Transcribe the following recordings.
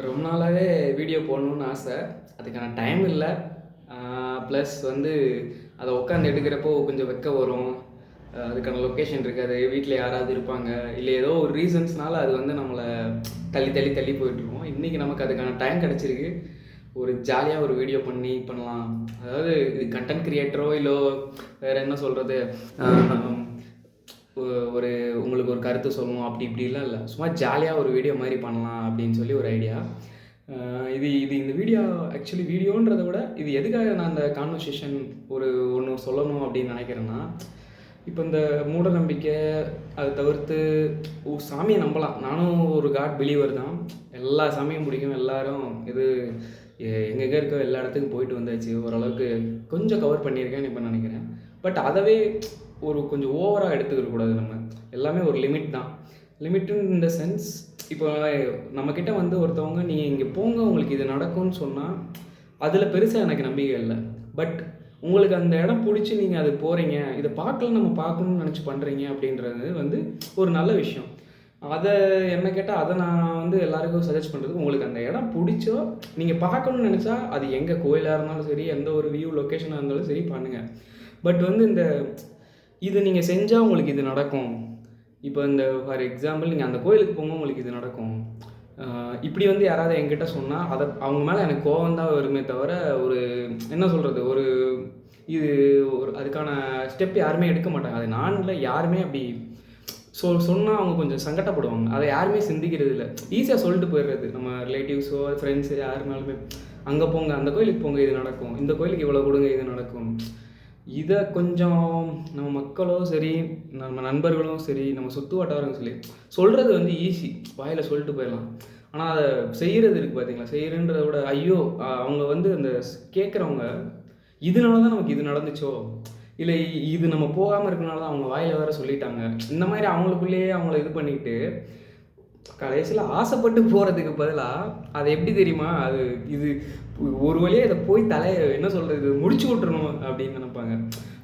ரொம்ப நாளாவே வீடியோ போடணும்னு ஆசை. அதுக்கான டைம் இல்ல. ப்ளஸ் வந்து அத உட்காந்து எடுக்கிறப்போ கொஞ்சம் வெட்க வரும். அதுக்கான லொக்கேஷன் இருக்காது. வீட்ல யாராவது இருப்பாங்க. இல்ல ஏதோ ஒரு ரீசன்ஸ்னால அது வந்து நம்மள தள்ளி, தள்ளி, தள்ளி போயிட்டுருக்கும். இன்னைக்கு நமக்கு அதுக்கான டைம் கிடைச்சிருக்கு. ஒரு ஜாலியா ஒரு வீடியோ பண்ணலாம். அதாவது இது கன்டென்ட் கிரியேட்டரோ இல்ல வேற என்ன சொல்றது? அ ஒரு உங்களுக்கு ஒரு கருத்து சொல்லணும் அப்படி இப்படிலாம் இல்லை. சும்மா ஜாலியாக ஒரு வீடியோ மாதிரி பண்ணலாம் அப்படின்னு சொல்லி ஒரு ஐடியா. இது இது இந்த வீடியோ ஆக்சுவலி வீடியோன்றதை விட இது எதுக்காக நான் அந்த கான்வர்சேஷன் ஒன்று சொல்லணும் அப்படின்னு நினைக்கிறேன்னா, இப்போ இந்த மூட நம்பிக்கை அதை தவிர்த்து சாமியை நம்பலாம். நானும் ஒரு காட் பிலீவர் தான். எல்லா சாமியும் பிடிக்கும். எல்லாரும் இது எங்கெங்கே இருக்கோ எல்லா இடத்துக்கும் போயிட்டு வந்தாச்சு. ஓரளவுக்கு கொஞ்சம் கவர் பண்ணியிருக்கேன்னு இப்போ நினைக்கிறேன். பட் அதவே கொஞ்சம் ஓவராக எடுத்துக்கிற கூடாது. நம்ம எல்லாமே ஒரு லிமிட் தான். லிமிட்டுன்னு இந்த சென்ஸ், இப்போ நம்மக்கிட்ட வந்து ஒருத்தவங்க நீங்கள் இங்கே போங்க உங்களுக்கு இது நடக்கும்னு சொன்னால் அதில் பெருசாக எனக்கு நம்பிக்கை இல்லை. பட் உங்களுக்கு அந்த இடம் பிடிச்சி நீங்கள் அது போகிறீங்க, இதை நம்ம பார்க்கணும்னு நினச்சி பண்ணுறீங்க அப்படின்றது வந்து ஒரு நல்ல விஷயம். அதை என்ன கேட்டால் அதை நான் வந்து எல்லாருக்கும் சஜஸ்ட் பண்ணுறது, உங்களுக்கு அந்த இடம் பிடிச்சோ நீங்கள் பார்க்கணுன்னு நினச்சா அது எங்கே கோயிலாக இருந்தாலும் சரி, எந்த ஒரு வியூ லொக்கேஷனாக இருந்தாலும் சரி பண்ணுங்கள். பட் வந்து இது நீங்கள் செஞ்சால் உங்களுக்கு இது நடக்கும். இப்போ ஃபார் எக்ஸாம்பிள் நீங்கள் அந்த கோயிலுக்கு போகும்போது உங்களுக்கு இது நடக்கும். இப்படி வந்து யாராவது என்கிட்ட சொன்னால் அவங்க மேலே எனக்கு கோவம் தான் வருமே தவிர என்ன சொல்கிறது அதுக்கான ஸ்டெப் யாருமே எடுக்க மாட்டாங்க. அது நானில் யாருமே அப்படி சொன்னால் அவங்க கொஞ்சம் சங்கடப்படுவாங்க. அதை யாருமே சிந்திக்கிறது இல்லை. ஈஸியாக சொல்லிட்டு போயிடுறது. நம்ம ரிலேட்டிவ்ஸோ ஃப்ரெண்ட்ஸு யாருனாலுமே அங்கே போங்க, அந்த கோயிலுக்கு போங்க இது நடக்கும், இந்த கோயிலுக்கு இவ்வளோ கொடுங்க இது நடக்கும். இதை கொஞ்சம் நம்ம மக்களோ சரி, நம்ம நண்பர்களும் சரி, நம்ம சுற்று வட்டாரம் சரி சொல்கிறது வந்து ஈஸி, வாயில் சொல்லிட்டு போயிடலாம். ஆனால் அதை செய்கிறது இருக்குது பார்த்தீங்களா, செய்கிறன்றதை விட ஐயோ அவங்க வந்து அந்த கேட்குறவங்க இதனால தான் நமக்கு இது நடந்துச்சோ, இல்லை இது நம்ம போகாமல் இருக்கனால தான் அவங்க வாயில் வேறு சொல்லிட்டாங்க, இந்த மாதிரி அவங்களுக்குள்ளேயே அவங்கள இது பண்ணிக்கிட்டு கடைசியில் ஆசைப்பட்டு போகிறதுக்கு பதிலாக அதை எப்படி தெரியுமா, இது ஒரு வழியாக இதை போய் என்ன சொல்கிறது முடிச்சு விட்டுறணும் அப்படின்னு நினைப்பாங்க.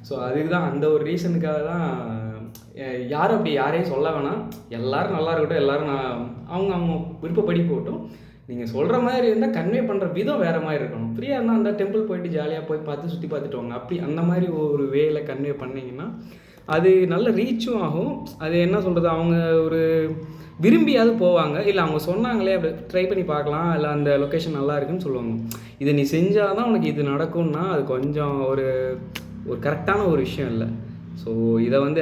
ஸோ அதுக்கு தான் அந்த ஒரு ரீசனுக்காக தான் யாரும் அப்படி யாரையும் சொல்ல வேணாம். எல்லோரும் நல்லா இருக்கட்டும், எல்லோரும் அவங்க விருப்பப்படி போகட்டும். நீங்கள் சொல்கிற மாதிரி இருந்தால் கன்வே பண்ணுற விதம் வேறு மாதிரி இருக்கணும். ஃப்ரீயாக இருந்தால் அந்த டெம்பிள் போயிட்டு ஜாலியாக போய் பார்த்து சுற்றி பார்த்துட்டு வாங்க. அப்படி அந்த மாதிரி ஒரு வேல கன்வே பண்ணிங்கன்னா அது நல்ல ரீச்சும் ஆகும். அது என்ன சொல்கிறது, அவங்க விரும்பியாவது போவாங்க. இல்லை அவங்க சொன்னாங்களே அப்படி ட்ரை பண்ணி பார்க்கலாம், இல்லை அந்த லொக்கேஷன் நல்லா இருக்குன்னு சொல்லுவாங்க. இதை நீ செஞ்சால் தான் உனக்கு இது நடக்கும்னா அது கொஞ்சம் ஒரு கரெக்டான ஒரு விஷயம் இல்லை. ஸோ இதை வந்து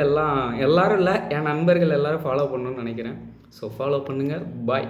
எல்லோரும் இல்லை, என் நண்பர்கள் எல்லோரும் ஃபாலோ பண்ணணும்னு நினைக்கிறேன். ஸோ ஃபாலோ பண்ணுங்கள். பாய்.